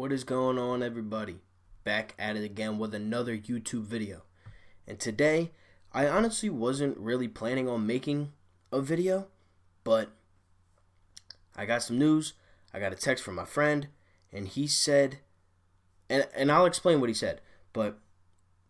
What is going on, everybody? Back at it again with another YouTube video. And today, I honestly wasn't really planning on making a video, but I got some news. I got a text from my friend, and he said, and I'll explain what he said, but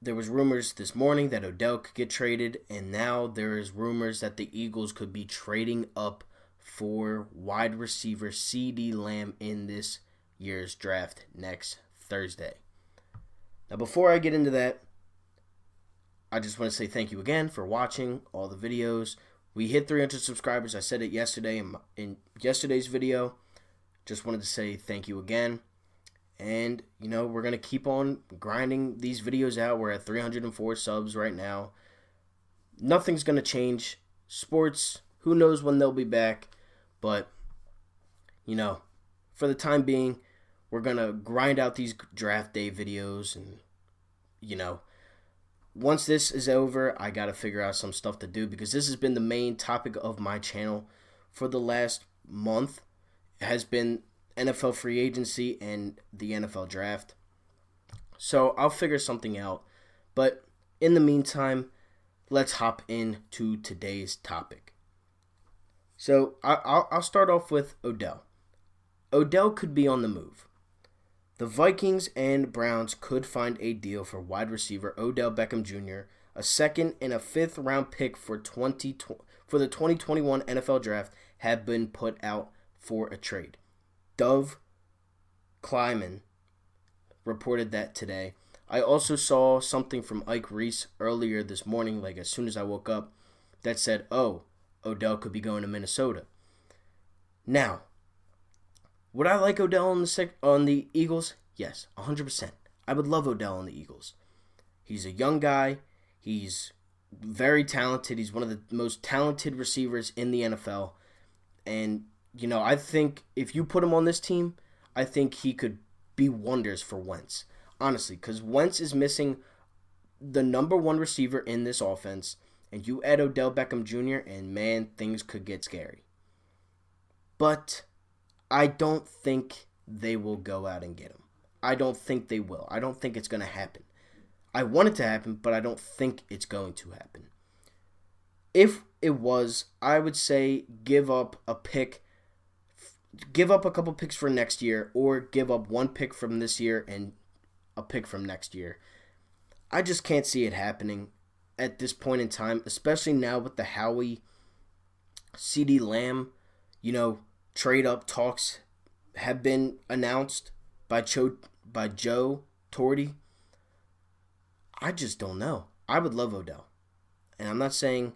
there was rumors this morning that Odell could get traded, and now there is rumors that the Eagles could be trading up for wide receiver CeeDee Lamb in this year's draft next Thursday. Now, before I get into that, I just want to say thank you again for watching all the videos. We hit 300 subscribers. I said it yesterday in yesterday's video. Just wanted to say thank you again. And, we're going to keep on grinding these videos out. We're at 304 subs right now. Nothing's going to change. Sports, who knows when they'll be back. But, for the time being, we're going to grind out these draft day videos. And, once this is over, I got to figure out some stuff to do. Because this has been the main topic of my channel for the last month. It has been NFL free agency and the NFL draft. So I'll figure something out. But in the meantime, let's hop into today's topic. So I'll start off with Odell. Odell could be on the move. The Vikings and Browns could find a deal for wide receiver Odell Beckham Jr., a second and a fifth round pick for the 2021 NFL draft have been put out for a trade. Dove Kleiman reported that today. I also saw something from Ike Reese earlier this morning, like as soon as I woke up, that said, Odell could be going to Minnesota. Now, would I like Odell on the Eagles? Yes, 100%. I would love Odell on the Eagles. He's a young guy. He's very talented. He's one of the most talented receivers in the NFL. And I think if you put him on this team, I think he could be wonders for Wentz. Honestly, because Wentz is missing the number one receiver in this offense, and you add Odell Beckham Jr., and man, things could get scary. But I don't think they will go out and get him. I don't think they will. I don't think it's going to happen. I want it to happen, but I don't think it's going to happen. If it was, I would say give up a couple picks for next year, or give up one pick from this year and a pick from next year. I just can't see it happening at this point in time, especially now with the Howie, CeeDee Lamb, trade up talks have been announced by Joe Torre. I just don't know. I would love Odell. And I'm not saying...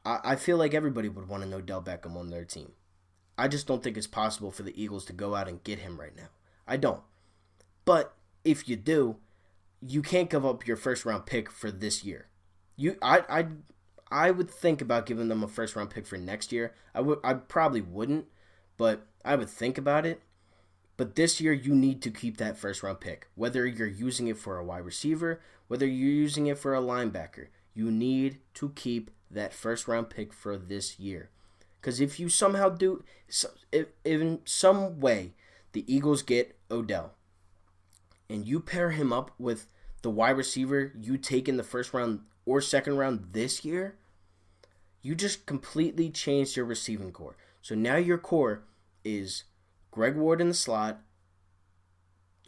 I feel like everybody would want an Odell Beckham on their team. I just don't think it's possible for the Eagles to go out and get him right now. I don't. But if you do, you can't give up your first-round pick for this year. I would think about giving them a first-round pick for next year. I probably wouldn't, but I would think about it. But this year, you need to keep that first-round pick. Whether you're using it for a wide receiver, whether you're using it for a linebacker, you need to keep that first-round pick for this year. Because if you somehow if in some way the Eagles get Odell, and you pair him up with the wide receiver you take in the first round or second round this year, you just completely changed your receiving core. So now your core is Greg Ward in the slot,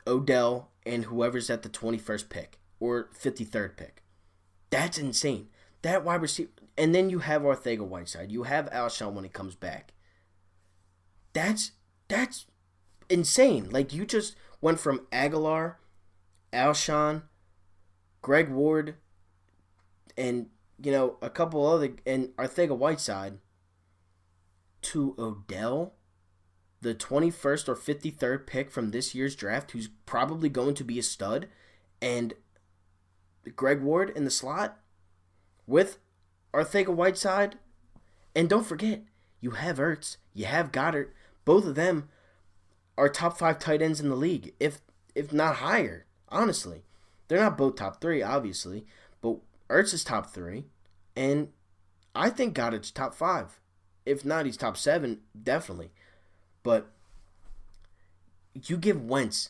Odell, and whoever's at the 21st pick or 53rd pick. That's insane. That wide receiver, and then you have Arcega-Whiteside. You have Alshon when he comes back. That's insane. Like, you just went from Aguilar, Alshon, Greg Ward, and a couple other, and Arcega-Whiteside to Odell, the 21st or 53rd pick from this year's draft, who's probably going to be a stud, and Greg Ward in the slot with Arcega-Whiteside. And don't forget, you have Ertz, you have Goddard. Both of them are top 5 tight ends in the league, if not higher, honestly. They're not both top 3, obviously, but Ertz is top 3, and I think Goddard's top 5. If not, he's top 7, definitely. But You give Wentz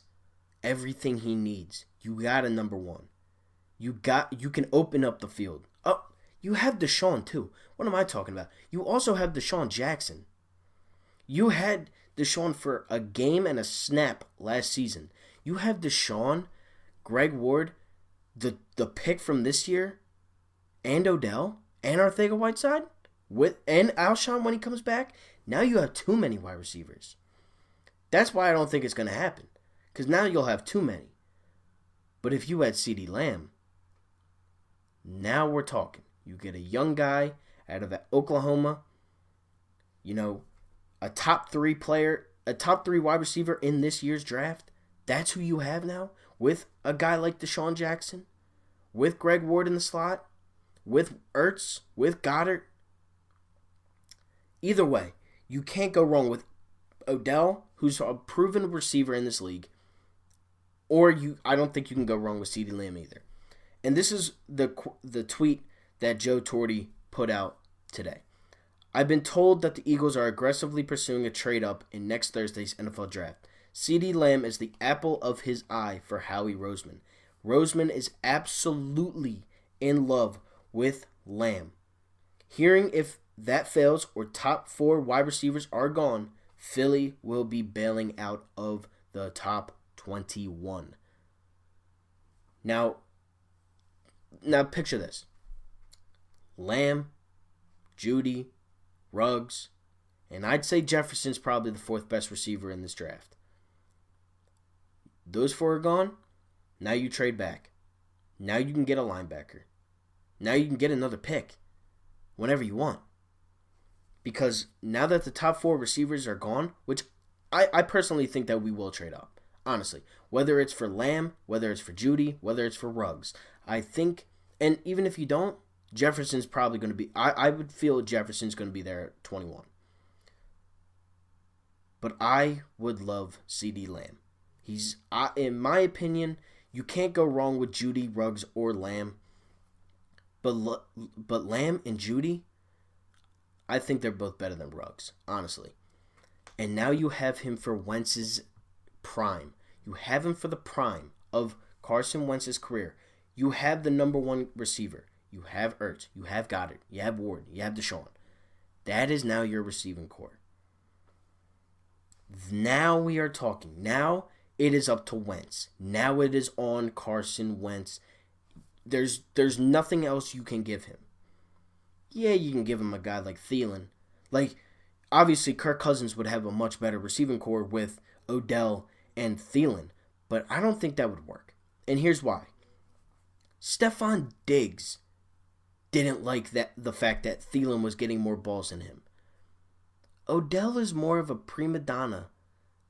everything he needs. You got a number one. You can open up the field. Oh, you have Deshaun too. What am I talking about? You also have Deshaun Jackson. You had Deshaun for a game and a snap last season. You have Deshaun, Greg Ward, the pick from this year, and Odell, and Arcega-Whiteside, and Alshon when he comes back. Now you have too many wide receivers. That's why I don't think it's going to happen. Because now you'll have too many. But if you had CeeDee Lamb, now we're talking. You get a young guy out of Oklahoma, a top 3 player, a top 3 wide receiver in this year's draft. That's who you have now with a guy like Deshaun Jackson, with Greg Ward in the slot, with Ertz, with Goddard. Either way, you can't go wrong with Odell, who's a proven receiver in this league, I don't think you can go wrong with CeeDee Lamb either. And this is the tweet that Joe Torre put out today. I've been told that the Eagles are aggressively pursuing a trade-up in next Thursday's NFL Draft. CeeDee Lamb is the apple of his eye for Howie Roseman. Roseman is absolutely in love with Lamb. Hearing if that fails or top 4 wide receivers are gone, Philly will be bailing out of the top 21. Now picture this. Lamb, Jeudy, Ruggs, and I'd say Jefferson's probably the 4th best receiver in this draft. Those 4 are gone. Now you trade back. Now you can get a linebacker. Now you can get another pick whenever you want. Because now that the top 4 receivers are gone, which I personally think that we will trade up. Honestly. Whether it's for Lamb, whether it's for Jeudy, whether it's for Ruggs. I think, and even if you don't, Jefferson's probably going to be, I would feel Jefferson's going to be there at 21. But I would love CeeDee Lamb. In my opinion, you can't go wrong with Jeudy, Ruggs, or Lamb. But Lamb and Jeudy, I think they're both better than Ruggs, honestly. And now you have him for Wentz's prime. You have him for the prime of Carson Wentz's career. You have the number 1 receiver. You have Ertz. You have Goddard. You have Ward. You have Deshaun. That is now your receiving core. Now we are talking. Now it is up to Wentz. Now it is on Carson Wentz. There's nothing else you can give him. Yeah, you can give him a guy like Thielen. Obviously, Kirk Cousins would have a much better receiving core with Odell and Thielen. But I don't think that would work. And here's why. Stephon Diggs didn't like the fact that Thielen was getting more balls than him. Odell is more of a prima donna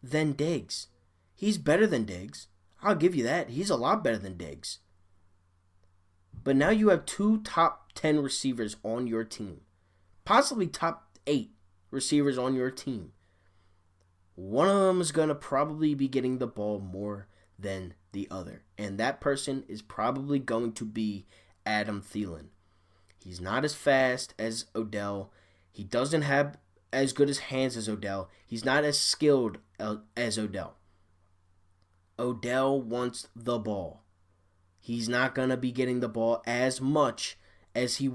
than Diggs. He's better than Diggs. I'll give you that. He's a lot better than Diggs. But now you have 2 top 10 receivers on your team. Possibly top 8 receivers on your team. One of them is going to probably be getting the ball more than the other. And that person is probably going to be Adam Thielen. He's not as fast as Odell. He doesn't have as good as hands as Odell. He's not as skilled as Odell. Odell wants the ball. He's not going to be getting the ball as much as he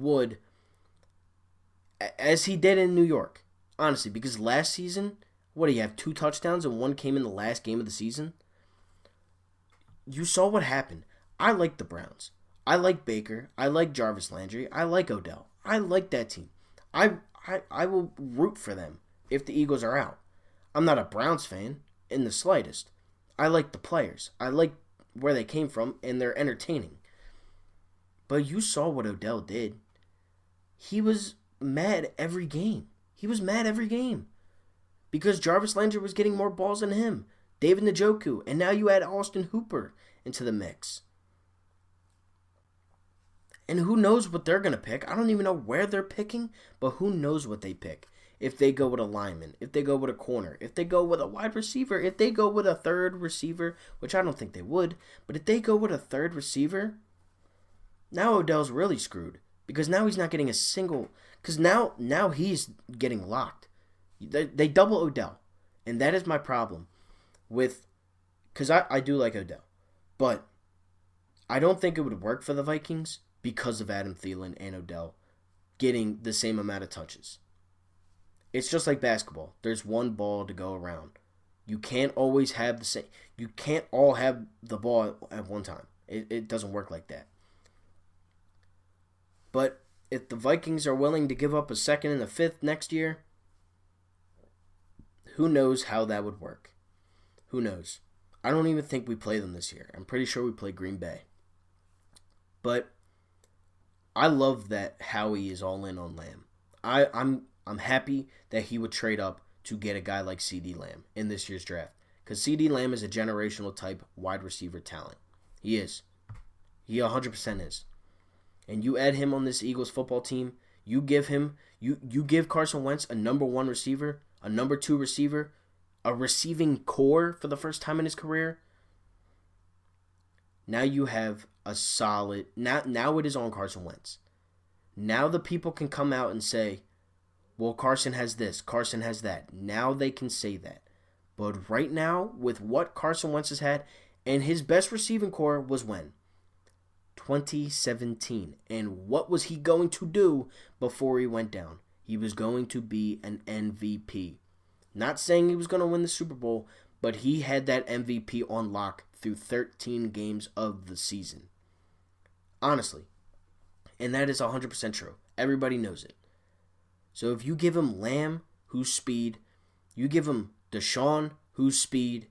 did in New York. Honestly, because last season, what do you have, 2 touchdowns and 1 came in the last game of the season? You saw what happened. I like the Browns. I like Baker. I like Jarvis Landry. I like Odell. I like that team. I will root for them if the Eagles are out. I'm not a Browns fan in the slightest. I like the players. I like where they came from, and they're entertaining. But you saw what Odell did. He was mad every game. Because Jarvis Landry was getting more balls than him. David Njoku. And now you add Austin Hooper into the mix. And who knows what they're going to pick. I don't even know where they're picking, but who knows what they pick. If they go with a lineman, if they go with a corner, if they go with a wide receiver, if they go with a third receiver, which I don't think they would, but if they go with a third receiver, now Odell's really screwed. Because now he's not getting a single, because now he's getting locked. They double Odell. And that is my problem because I do like Odell, but I don't think it would work for the Vikings because of Adam Thielen and Odell getting the same amount of touches. It's just like basketball. There's one ball to go around. You can't always have the same. You can't all have the ball at one time. It doesn't work like that. But if the Vikings are willing to give up a second and a fifth next year, who knows how that would work? Who knows? I don't even think we play them this year. I'm pretty sure we play Green Bay. But I love that Howie is all in on Lamb. I'm happy that he would trade up to get a guy like CeeDee Lamb in this year's draft. Because CeeDee Lamb is a generational type wide receiver talent. He is. He 100% is. And you add him on this Eagles football team, you give Carson Wentz a number one receiver, a number two receiver, a receiving core for the first time in his career. Now you have a solid... Now it is on Carson Wentz. Now the people can come out and say, well, Carson has this, Carson has that. Now they can say that. But right now, with what Carson Wentz has had, and his best receiving core was when? 2017. And what was he going to do before he went down? He was going to be an MVP. Not saying he was going to win the Super Bowl, but he had that MVP on lock through 13 games of the season. Honestly. And that is 100% true. Everybody knows it. So if you give him Lamb, who's speed, you give him Deshaun, who's speed,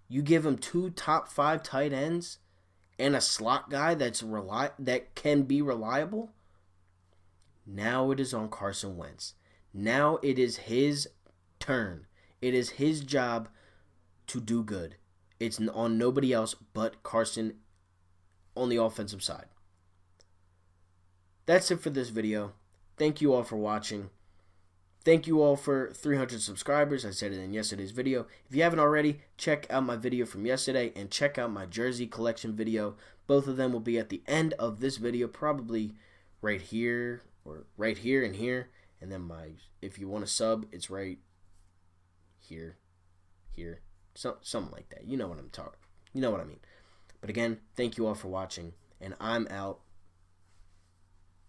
you give him 2 top 5 tight ends, and a slot guy that can be reliable, now it is on Carson Wentz. Now it is his turn. It is his job to do good. It's on nobody else but Carson on the offensive side. That's it for this video. Thank you all for watching. Thank you all for 300 subscribers. I said it in yesterday's video. If you haven't already, check out my video from yesterday and check out my jersey collection video. Both of them will be at the end of this video, probably right here or right here and here. And then if you want to sub, it's right here, something like that. You know what I'm talking. You know what I mean. But again, thank you all for watching, and I'm out.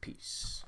Peace.